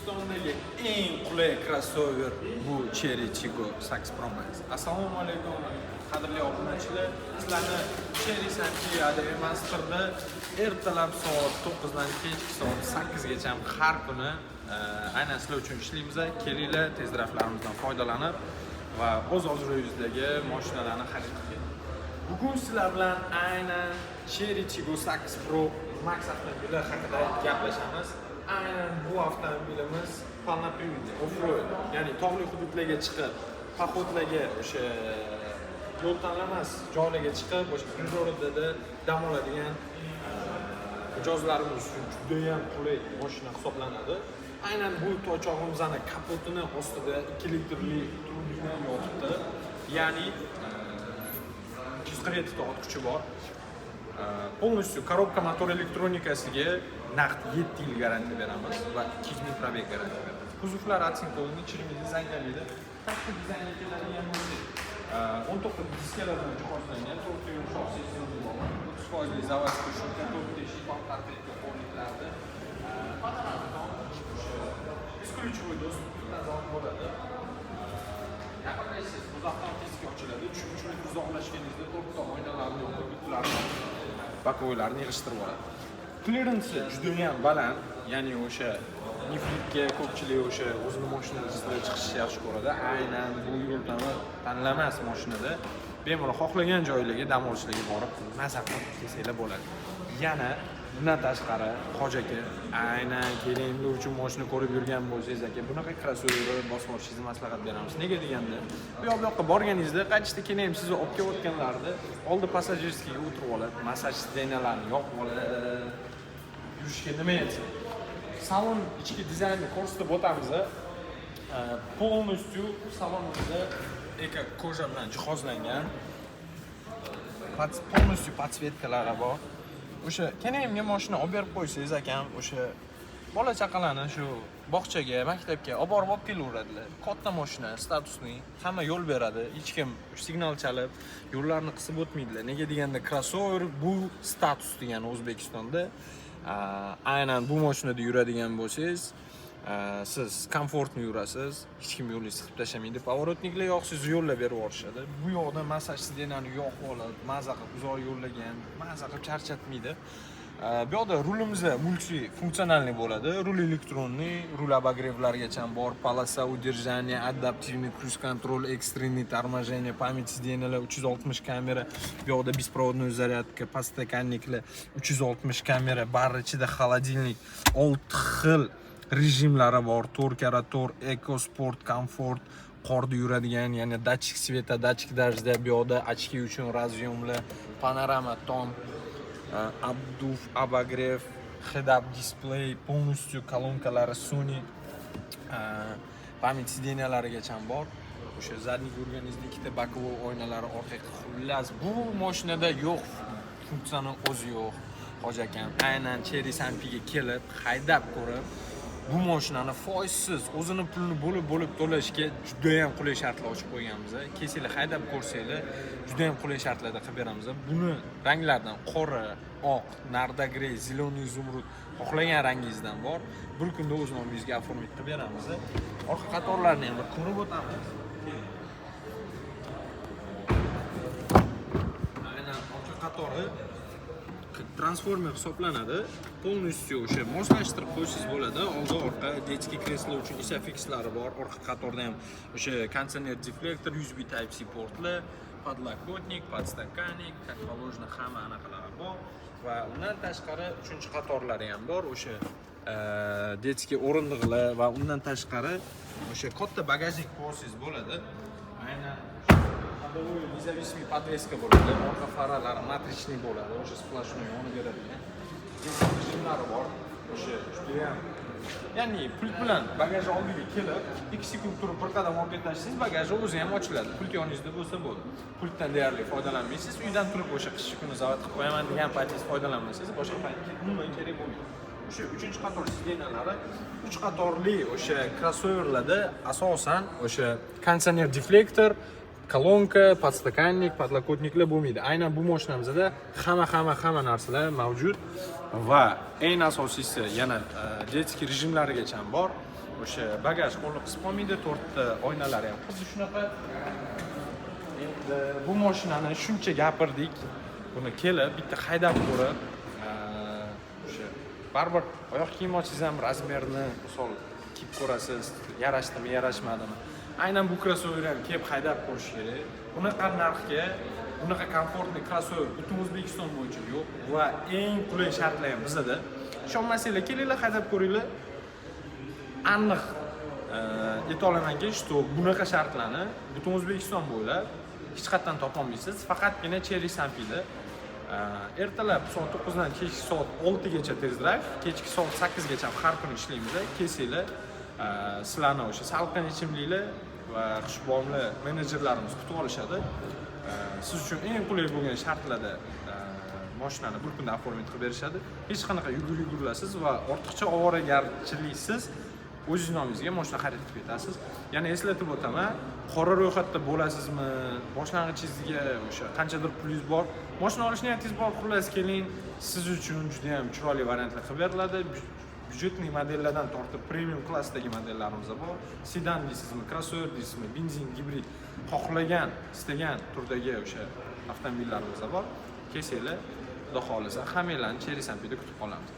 O'zbekistondagi eng qulay crossover bu Cherry Tiggo 8 Pro Max. Assalomu alaykum qadrli obunachilar. Sizlarni Cherry Santiago Masterda ertalab soat 9 dan kechki soat 8 gacha har kuni aynan sizlar uchun ishlaymiz. Kelinglar, tezroqlarimizdan foydalanib va o'z orzuyingizdagi mashinalarni xarid qiling. Bugun sizlar bilan aynan Cherry Tiggo 8 Pro Max avtomobili haqida gaplashamiz. Aynan bu avtomobilimiz polnopриводный off-road, ya'ni tog'li hududlarga chiqib, poxodlarga o'sha yo'l tanlamas joylarga chiqib, o'sha природа dam oladigan mijozlarimiz uchun juda ham qulay mashina hisoblanadi. Aynan bu to'chog'imizning kapotini ostida 2 litrli turbina yotibdi. Ya'ni 247 ta ot kuchi bor. Полностью коробка мотор elektronikasiga naqd 7 yil garantiya beramiz va 200 ming probeg garantiya beramiz. Kuzovlar atsinkovli, chirmi dizaynlanadi. Tashqi dizaynga keladigan bo'lsak, 19 diskalardan jihozlangan, 4 yumshoq sensor bor. 30% заводской shunka, 4 teshik portretli qo'lliklarda. Исключительный достуp bo'ladi. Yaqinlashsangiz uzoqdan tezkor ochiladi. Shuning uchun uzoqlashganingizda to'rtta oynalarni yo'qib bitlarni bakoylarni yig'ishtirib oladi. Clearance juda ham baland, ya'ni o'sha nifritga ko'pchilik o'sha o'zining mashinasida chiqishni yaxshi ko'radi. Aynan bu yo'lni tanlamas mashinada bemalol xohlagan joylarga dam olishlarga borib maza qilib kelsanglar bo'ladi. Yana bundan tashqari Hoji aka, aynan kelinlar uchun mashina ko'rib yurgan bo'lsangiz aka, bunaqa crossover bosib olishingizni maslahat beramiz. Nega deganda, bu yoqqa borganingizda qaytishda keyin sizni olib kelayotganlarida oldi passajirskiga o'tirib olib, massaj steynalarni yoqib olib yurishga nima etsin. Salon ichki dizaynini ko'rsatib o'tamiz. Полностью salonimizda eko koja bilan jihozlangan. Полностью podsvetkalari bor. O'sha kenayimga mashina olib berib qo'ysangiz akam, o'sha bola chaqalarni shu bog'chaga, maktabga olib borib kelaveradilar. Katta mashina, statusli, hamma yo'l beradi. Hech kim signal chalib, yo'llarni qisib o'tmaydilar. Nega deganda crossover bu status degani O'zbekistonda. Aynan bu mashinada yuradigan bo'lsangiz, siz komfortni yurasiz, hech kim yo'lni siqib tashlamaydi. Pavorotniklar yo'qsiz yo'llar berib yuborishadi. Bu yoqda massaj stendani yo'q olib, maza qilib uzoq yo'llagan, maza qilib charchatmaydi. Bu yoqda rulimiz multi funksionalniy bo'ladi. Rul elektronniy, rul обогревlargacha bor, полоса удержания, адаптивный круиз-контроль, экстренный торможение, память сиденья, 360 kamera, bu yoqda беспроводной зарядка, podstakanniklar, 360 kamera, bar ichida холодильник, 6 xil rejimlari bor. 4x4, Eco Sport, Comfort, qorda yuradigan, ya'ni datchik sveta, datchik dajda, bu yoqda ochki uchun razъемlar, panorama tom, обдув, обогрев, head-up display, полностью kolonkalari Sony, pamять sideniyalarigacha bor. O'sha zadnik yurganingizda ikkita bokovoy oynalari orqaga xullas. Bu mashinada yo'q, funksiyani o'zi yo'q. Hoji akam aynan Cherry Santiga kelib, haydab ko'rib, bu mashinani foizsiz o'zini pulini bo'lib to'lashga juda ham qulay shartlar ochib qo'yganmiz. Kelsanglar haydab ko'rsanglar, juda ham qulay shartlarda qilib beramiz. Buni ranglardan qora, oq, narda grey, ziloniy izumrud xohlagan rangingizdan bor. Bir kunda o'z nomingizga оформить qilib beramiz. Orqa qatorlarni ham ko'rib o'tamiz. Aynan orqa qatori transformer hisoblanadi. Полностью o'sha moslashtirib qo'ysangiz bo'ladi. Oldi orqa детский kreslo uchun isofixlari bor. Orqa qatorda ham o'sha konditsioner deflektor, USB Type-C portlar, подлокотник, podstakannik, как положено hamma anaqalari bor. Va undan tashqari 3-qatorlari ham bor. O'sha детский o'rindiqlar va undan tashqari o'sha katta bagajnik qo'ysangiz bo'ladi. Aynan независимый подвеска bo'ladi. Orqa faralari matrichniy bo'ladi. O'sha splashnoy yonib beradigan. Rejimlari bor. O'sha juda ham, ya'ni pult bilan bagaj oldiga kelib, 2 sekund turib bir qadam olib ketsangiz, bagaj o'zi ham ochiladi. Pult yoningizda bo'lsa bo'ldi. Pultdan deyarli foydalanmaysiz. Uydan turib o'sha qishki kuni zavod qilib qo'yaman degan paytingiz foydalanmasangiz, boshqa paytga umuman kerak bo'lmaydi. O'sha 3-qator sidenalari, 3 qatorli o'sha crossoverlarda asosan o'sha konditsioner deflektor, kolonka, podstakannik, poдлокотникlar bo'lmaydi. Aynan bu mashinamizda hamma narsalar mavjud va eng asosiysi yana детский rejimlarigacha bor. o'sha bagaj qo'lni qisib qolmaydi, 4 ta oynalari ham xuddi shunaqa. Endi bu mashinani shuncha gapirdik. Buni kelib bitta haydab ko'rib, o'sha baribir oyoq kiyim olsangiz ham razmerni misol kiyib ko'rasiz, yarashdimi, yarashmadimi. Aynan bu krossovер ham kelib haydab ko'rish kerak. Bunaqa narxga, bunaqa komfortli krossovер butun O'zbekiston bo'yicha yo'q va eng qulay shartlar ham bizada. Ishonmasanglar, kelinglar haydab ko'ringlar. Aniq ayta olamanki, что bunaqa shartlarni butun O'zbekiston bo'ylab hech qayerdan topa olmaysiz. Faqatgina Cherry Sampida ertalab soat 9 dan kechki soat 6 gacha test drive, kechki soat 8 gacha har kuni ishlaymiz. Kelsanglar, sizlarni o'sha salqin ichimliklar va xushbo'mli menejerlarimiz kutib olishadi. Siz uchun eng qulay bo'lgan shartlarda mashinani bir kunda оформить qilib berishadi. Hech qanaqa yugurasiz va ortiqcha ovoragarchiliksiz o'zingiz nomingizga mashina xarid qilib ketasiz. Yana eslatib o'taman, qora ro'yxatda bo'lasizmi, boshlang'ichinizga o'sha qanchadir pulingiz bor, mashina olish niyatingiz bor, xullas keling, siz uchun juda ham chiroyli variantlar qilib beriladi. Byudjetli modellardan tortib premium klassdagi modellarimiz bor. Sedan deysizmi, crossover deysizmi, benzin, gibrid, xohlagan, istagan turdagi o'sha avtomobillarimiz bor. Kelsanglar, xudo xolisa, hammalarni Cherry Sampida kutib qolamiz.